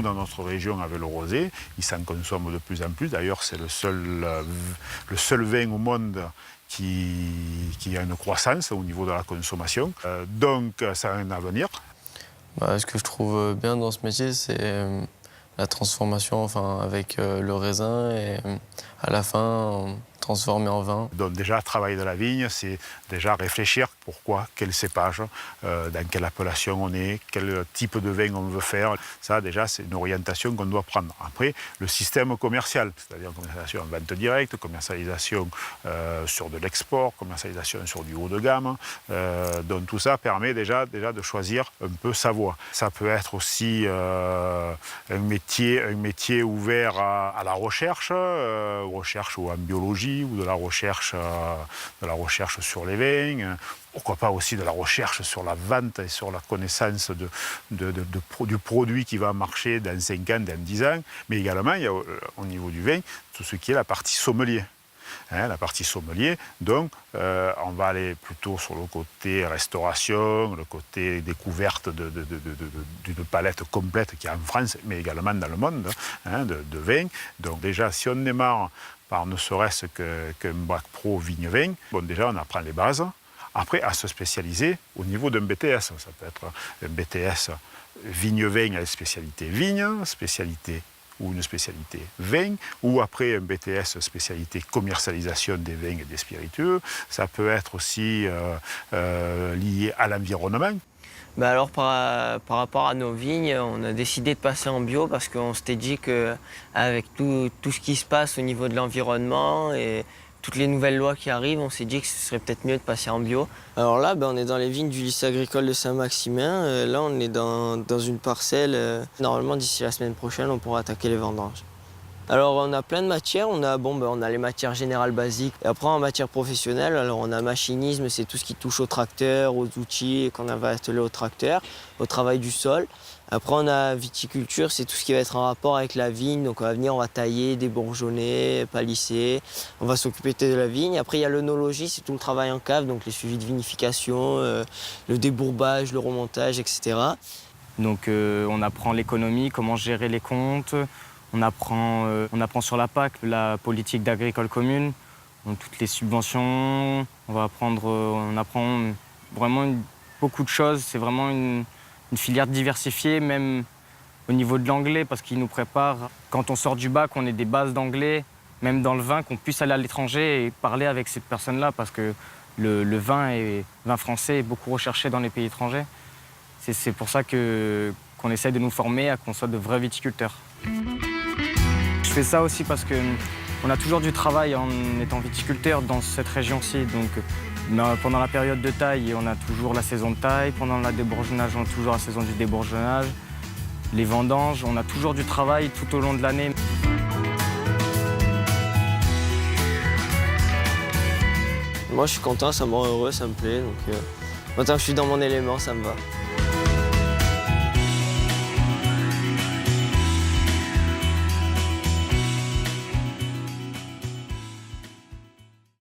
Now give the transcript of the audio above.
nous, dans notre région, avec le rosé, il s'en consomme de plus en plus. D'ailleurs, c'est le seul vin au monde qui a une croissance au niveau de la consommation. Donc, ça a un avenir. Ce que je trouve bien dans ce métier, c'est la transformation, avec le raisin et à la fin transformer en vin. Donc déjà, travailler de la vigne, c'est déjà réfléchir pourquoi, quel cépage, dans quelle appellation on est, quel type de vin on veut faire. Ça, déjà, c'est une orientation qu'on doit prendre. Après, le système commercial, c'est-à-dire commercialisation en vente directe, commercialisation sur de l'export, commercialisation sur du haut de gamme. Donc tout ça permet déjà de choisir un peu sa voie. Ça peut être aussi un métier ouvert à la recherche ou en biologie, ou de la recherche sur les vins, pourquoi pas aussi de la recherche sur la vente et sur la connaissance du produit qui va marcher dans 5 ans, dans 10 ans, mais également il y a au niveau du vin tout ce qui est la partie sommelier. La partie sommelier, donc on va aller plutôt sur le côté restauration, le côté découverte d'une palette complète qu'il y a en France, mais également dans le monde, de vin. Donc déjà, si on démarre par ne serait-ce qu'un bac pro vigne-vin, bon, déjà on apprend les bases. Après, à se spécialiser au niveau d'un BTS. Ça peut être un BTS vigne-vin avec spécialité vigne, ou une spécialité vin, ou après un BTS spécialité commercialisation des vins et des spiritueux. Ça peut être aussi lié à l'environnement. Alors par rapport à nos vignes, on a décidé de passer en bio parce qu'on s'était dit qu'avec tout ce qui se passe au niveau de l'environnement et toutes les nouvelles lois qui arrivent, on s'est dit que ce serait peut-être mieux de passer en bio. Alors là, on est dans les vignes du lycée agricole de Saint-Maximin. Là, on est dans une parcelle. Normalement, d'ici la semaine prochaine, on pourra attaquer les vendanges. Alors, on a plein de matières. On a les matières générales basiques. Et après, en matière professionnelle, alors on a machinisme, c'est tout ce qui touche au tracteur, aux outils qu'on va atteler au tracteur, au travail du sol. Après, on a viticulture, c'est tout ce qui va être en rapport avec la vigne. Donc, on va venir, on va tailler, débourgeonner, palisser. On va s'occuper de la vigne. Après, il y a l'œnologie, c'est tout le travail en cave, donc les suivis de vinification, le débourbage, le remontage, etc. Donc, on apprend l'économie, comment gérer les comptes. On apprend sur la PAC, la politique d'agricole commune, donc toutes les subventions. On apprend vraiment beaucoup de choses. C'est vraiment une filière diversifiée, même au niveau de l'anglais, parce qu'ils nous préparent. Quand on sort du bac, on a des bases d'anglais, même dans le vin, qu'on puisse aller à l'étranger et parler avec ces personnes-là, parce que le vin français est beaucoup recherché dans les pays étrangers. C'est pour ça qu'on essaye de nous former à qu'on soit de vrais viticulteurs. Je fais ça aussi parce qu'on a toujours du travail en étant viticulteur dans cette région-ci. Donc, pendant la période de taille, on a toujours la saison de taille. Pendant le débourgeonnage, on a toujours la saison du débourgeonnage. Les vendanges, on a toujours du travail tout au long de l'année. Moi, je suis content, ça me rend heureux, ça me plaît. Donc, tant que je suis dans mon élément, ça me va.